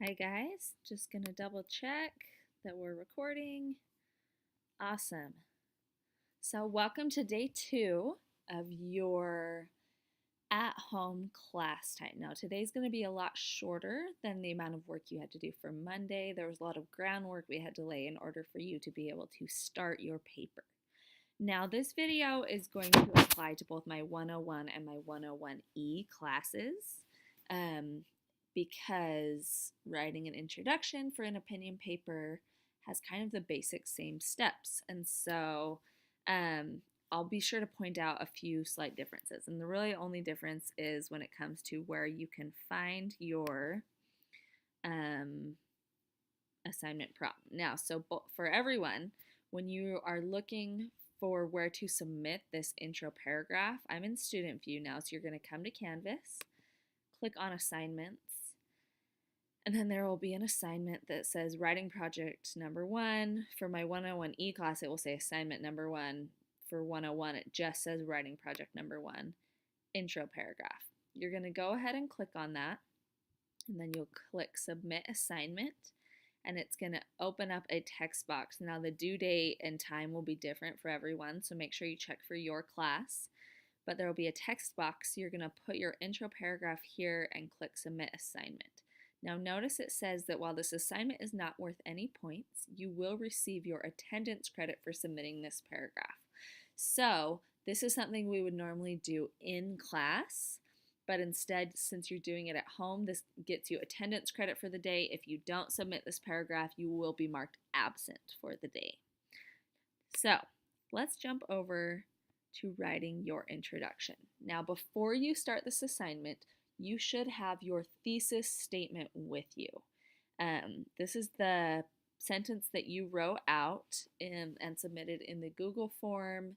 Hi guys, just gonna double check that we're recording. Awesome. So, welcome to day 2 of your at home class time. Now, today's going to be a lot shorter than the amount of work you had to do for Monday. There was a lot of groundwork we had to lay in order for you to be able to start your paper. Now, this video is going to apply to both my 101 and my 101E classes because writing an introduction for an opinion paper has kind of the basic same steps. And so I'll be sure to point out a few slight differences. And the really only difference is when it comes to where you can find your assignment problem. Now, so for everyone, when you are looking for where to submit this intro paragraph, I'm in student view now, so you're going to come to Canvas, click on assignments, and then there will be an assignment that says writing project number 1. For my 101E class, it will say assignment number 1. For 101, it just says writing project number 1, intro paragraph. You're going to go ahead and click on that, and then you'll click submit assignment, and it's going to open up a text box. Now, the due date and time will be different for everyone, so make sure you check for your class. But there will be a text box. You're going to put your intro paragraph here and click submit assignment. Now, notice it says that while this assignment is not worth any points, you will receive your attendance credit for submitting this paragraph. So, this is something we would normally do in class, but instead, since you're doing it at home, this gets you attendance credit for the day. If you don't submit this paragraph, you will be marked absent for the day. So, let's jump over to writing your introduction. Now, before you start this assignment, you should have your thesis statement with you. This is the sentence that you wrote out and submitted in the Google form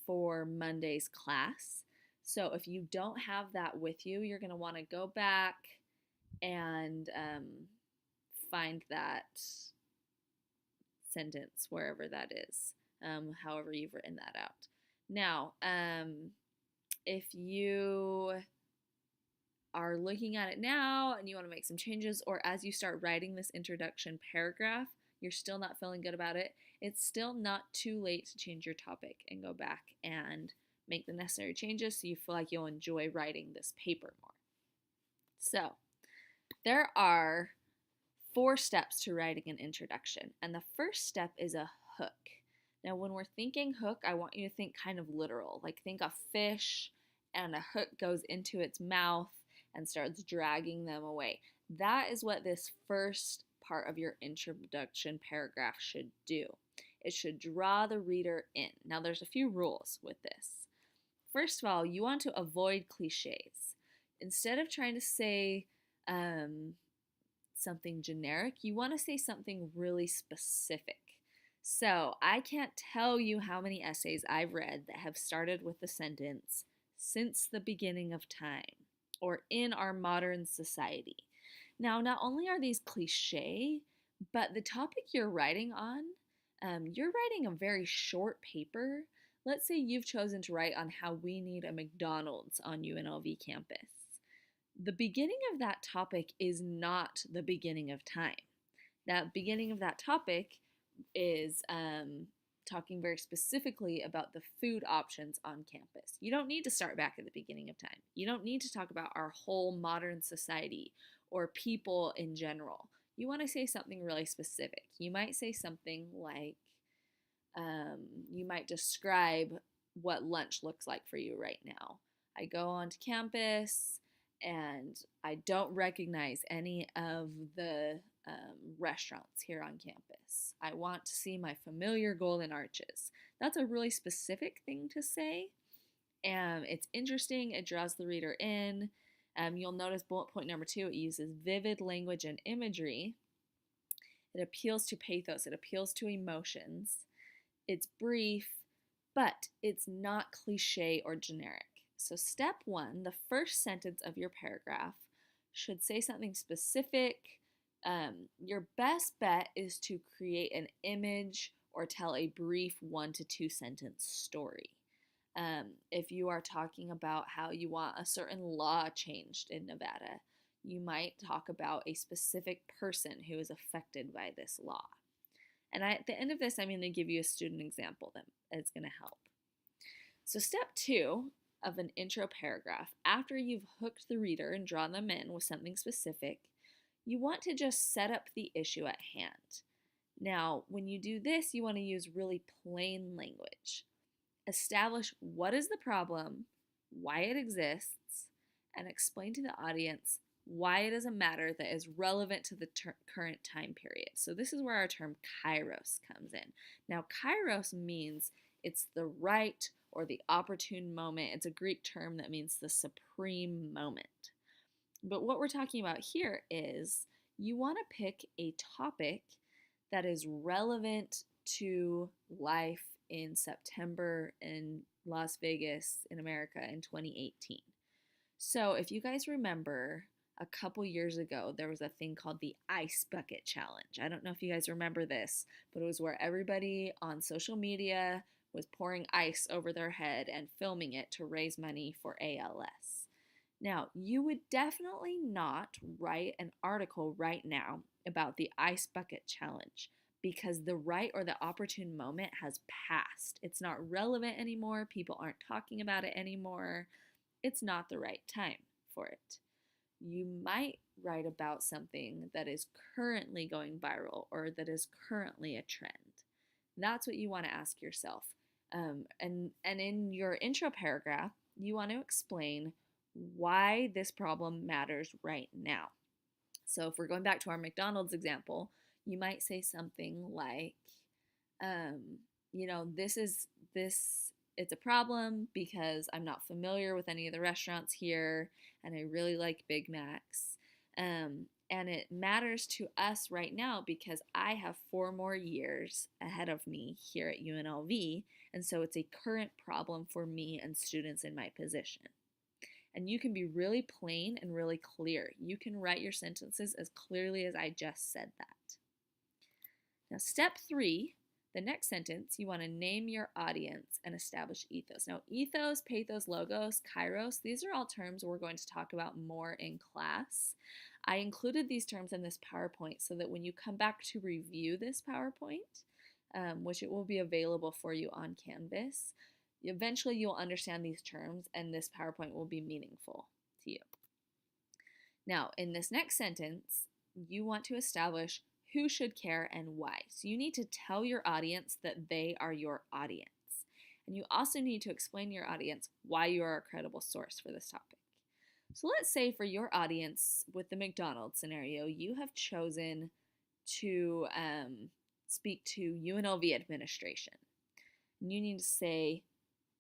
for Monday's class. So if you don't have that with you, you're going to want to go back and find that sentence wherever that is, however you've written that out. Now, if you are looking at it now and you want to make some changes, or as you start writing this introduction paragraph, you're still not feeling good about it, it's still not too late to change your topic and go back and make the necessary changes so you feel like you'll enjoy writing this paper more. So, there are 4 steps to writing an introduction, and the first step is a hook. Now, when we're thinking hook, I want you to think kind of literal, like think a fish and a hook goes into its mouth and starts dragging them away. That is what this first part of your introduction paragraph should do. It should draw the reader in. Now, there's a few rules with this. First of all, you want to avoid cliches. Instead of trying to say something generic, you want to say something really specific. So, I can't tell you how many essays I've read that have started with the sentence, since the beginning of time, or in our modern society. Now, not only are these cliche, but the topic you're writing on, you're writing a very short paper. Let's say you've chosen to write on how we need a McDonald's on UNLV campus. The beginning of that topic is not the beginning of time. That beginning of that topic is talking very specifically about the food options on campus. You don't need to start back at the beginning of time. You don't need to talk about our whole modern society or people in general. You want to say something really specific. You might say something like, you might describe what lunch looks like for you right now. I go onto campus and I don't recognize any of the restaurants here on campus. I want to see my familiar golden arches. That's a really specific thing to say. It's interesting. It draws the reader in. You'll notice bullet point number 2, it uses vivid language and imagery. It appeals to pathos. It appeals to emotions. It's brief, but it's not cliche or generic. So step 1, the first sentence of your paragraph should say something specific. Your best bet is to create an image or tell a brief 1 to 2 sentence story. If you are talking about how you want a certain law changed in Nevada, you might talk about a specific person who is affected by this law. And at the end of this, I'm going to give you a student example that is going to help. So step 2 of an intro paragraph, after you've hooked the reader and drawn them in with something specific, you want to just set up the issue at hand. Now, when you do this, you want to use really plain language. Establish what is the problem, why it exists, and explain to the audience why it is a matter that is relevant to the current time period. So this is where our term kairos comes in. Now, kairos means it's the right or the opportune moment. It's a Greek term that means the supreme moment. But what we're talking about here is you want to pick a topic that is relevant to life in September in Las Vegas in America in 2018. So if you guys remember, a couple years ago, there was a thing called the Ice Bucket Challenge. I don't know if you guys remember this, but it was where everybody on social media was pouring ice over their head and filming it to raise money for ALS. Now, you would definitely not write an article right now about the Ice Bucket Challenge because the right or the opportune moment has passed. It's not relevant anymore. People aren't talking about it anymore. It's not the right time for it. You might write about something that is currently going viral or that is currently a trend. That's what you want to ask yourself. And in your intro paragraph, you want to explain why this problem matters right now. So if we're going back to our McDonald's example, you might say something like, it's a problem because I'm not familiar with any of the restaurants here and I really like Big Macs. And it matters to us right now because I have 4 more years ahead of me here at UNLV, and so it's a current problem for me and students in my position. And you can be really plain and really clear. You can write your sentences as clearly as I just said that. Now, step 3, the next sentence, you want to name your audience and establish ethos. Now, ethos, pathos, logos, kairos, these are all terms we're going to talk about more in class. I included these terms in this PowerPoint so that when you come back to review this PowerPoint, which it will be available for you on Canvas, eventually you'll understand these terms and this PowerPoint will be meaningful to you. Now, in this next sentence, you want to establish who should care and why. So you need to tell your audience that they are your audience. And you also need to explain to your audience why you are a credible source for this topic. So let's say for your audience with the McDonald's scenario, you have chosen to speak to UNLV administration. And you need to say,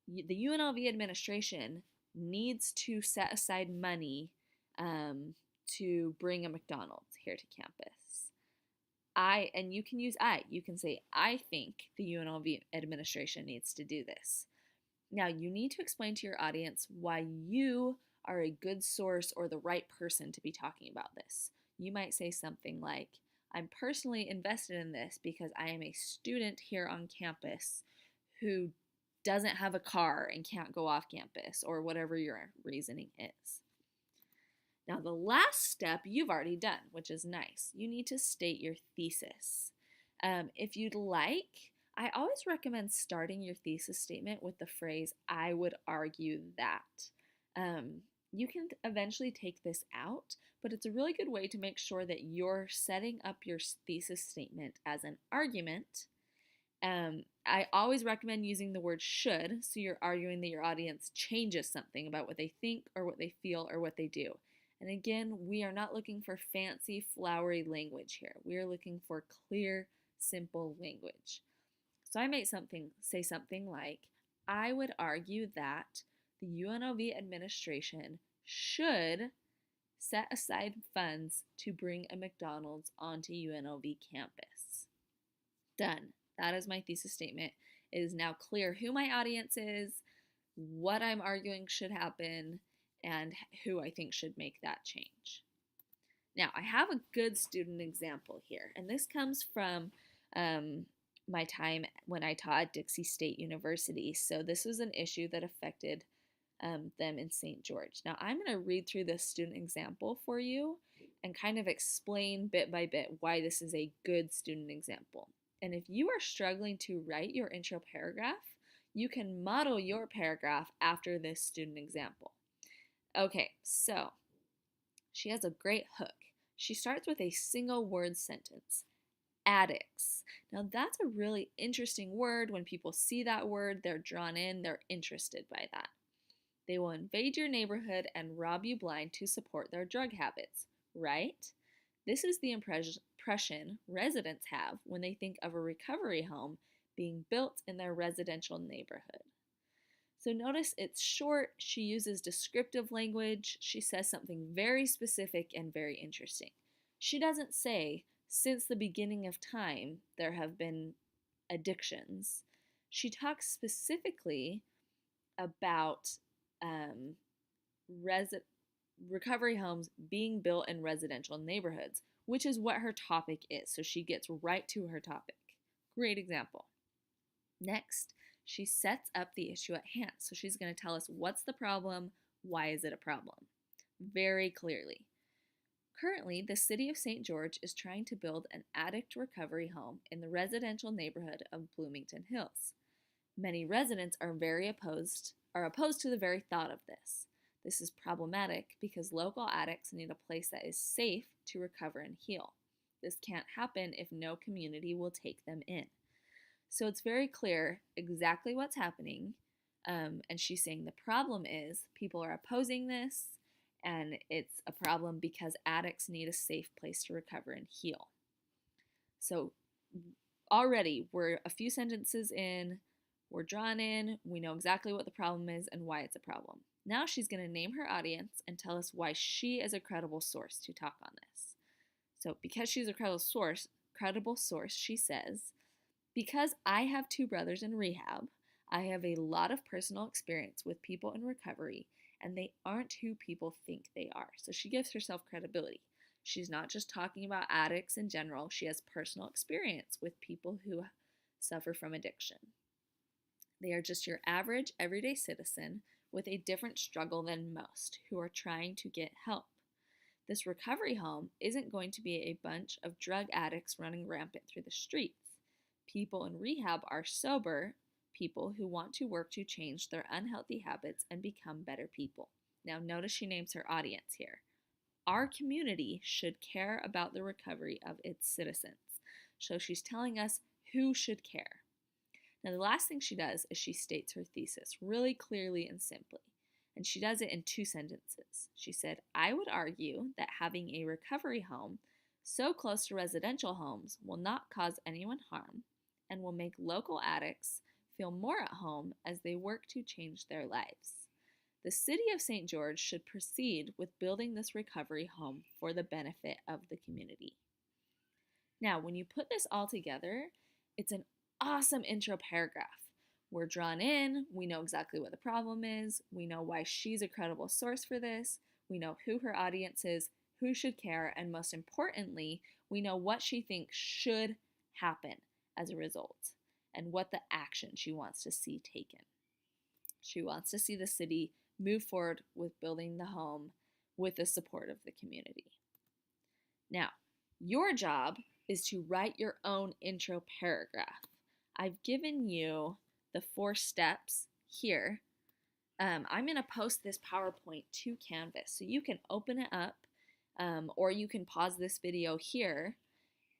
the UNLV administration needs to set aside money to bring a McDonald's here to campus. And you can use you can say, I think the UNLV administration needs to do this. Now, you need to explain to your audience why you are a good source or the right person to be talking about this. You might say something like, I'm personally invested in this because I am a student here on campus who doesn't have a car and can't go off campus, or whatever your reasoning is. Now, the last step you've already done, which is nice. You need to state your thesis. If you'd like, I always recommend starting your thesis statement with the phrase, I would argue that. You can eventually take this out, but it's a really good way to make sure that you're setting up your thesis statement as an argument. I always recommend using the word should, so you're arguing that your audience changes something about what they think or what they feel or what they do. And again, we are not looking for fancy, flowery language here. We are looking for clear, simple language. So I might say something like, I would argue that the UNLV administration should set aside funds to bring a McDonald's onto UNLV campus. Done. That is my thesis statement. It is now clear who my audience is, what I'm arguing should happen, and who I think should make that change. Now, I have a good student example here, and this comes from my time when I taught at Dixie State University. So this was an issue that affected them in St. George. Now, I'm going to read through this student example for you and kind of explain bit by bit why this is a good student example. And if you are struggling to write your intro paragraph, you can model your paragraph after this student example. Okay, so she has a great hook. She starts with a single word sentence. Addicts. Now that's a really interesting word. When people see that word, they're drawn in, they're interested by that. They will invade your neighborhood and rob you blind to support their drug habits, right? This is the impression residents have when they think of a recovery home being built in their residential neighborhood. So notice it's short, she uses descriptive language, she says something very specific and very interesting. She doesn't say, since the beginning of time, there have been addictions. She talks specifically about recovery homes being built in residential neighborhoods, which is what her topic is. So she gets right to her topic. Great example. Next, she sets up the issue at hand. So she's going to tell us what's the problem, why is it a problem? Very clearly. Currently, the city of St. George is trying to build an addict recovery home in the residential neighborhood of Bloomington Hills. Many residents are opposed to the very thought of this. This is problematic because local addicts need a place that is safe to recover and heal. This can't happen if no community will take them in. So it's very clear exactly what's happening, and she's saying the problem is people are opposing this, and it's a problem because addicts need a safe place to recover and heal. So already we're a few sentences in, we're drawn in, we know exactly what the problem is and why it's a problem. Now she's going to name her audience and tell us why she is a credible source to talk on this. So because she's a credible source, she says, because I have two brothers in rehab, I have a lot of personal experience with people in recovery, and they aren't who people think they are. So she gives herself credibility. She's not just talking about addicts in general, she has personal experience with people who suffer from addiction. They are just your average, everyday citizen with a different struggle than most who are trying to get help. This recovery home isn't going to be a bunch of drug addicts running rampant through the streets. People in rehab are sober people who want to work to change their unhealthy habits and become better people. Now, notice she names her audience here. Our community should care about the recovery of its citizens. So she's telling us who should care. Now, the last thing she does is she states her thesis really clearly and simply. And she does it in two sentences. She said, I would argue that having a recovery home so close to residential homes will not cause anyone harm and will make local addicts feel more at home as they work to change their lives. The city of St. George should proceed with building this recovery home for the benefit of the community. Now, when you put this all together, it's an awesome intro paragraph. We're drawn in, we know exactly what the problem is, we know why she's a credible source for this, we know who her audience is, who should care, and most importantly, we know what she thinks should happen as a result and what the action she wants to see taken. She wants to see the city move forward with building the home with the support of the community. Now, your job is to write your own intro paragraph. I've given you the 4 steps here. I'm going to post this PowerPoint to Canvas, so you can open it up, or you can pause this video here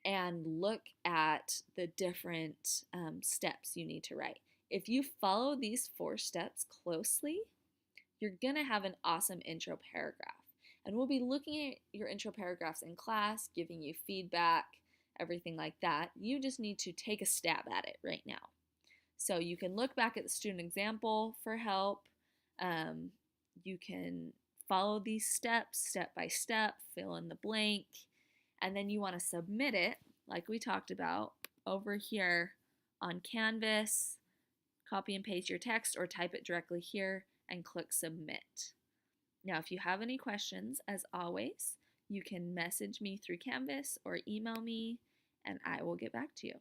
and look at the different steps you need to write. If you follow these 4 steps closely, you're going to have an awesome intro paragraph. And we'll be looking at your intro paragraphs in class, giving you feedback, everything like that. You just need to take a stab at it right now. So you can look back at the student example for help. You can follow these steps step by step, fill in the blank, and then you want to submit it, like we talked about, over here on Canvas. Copy and paste your text or type it directly here and click submit. Now, if you have any questions, as always, you can message me through Canvas or email me, and I will get back to you.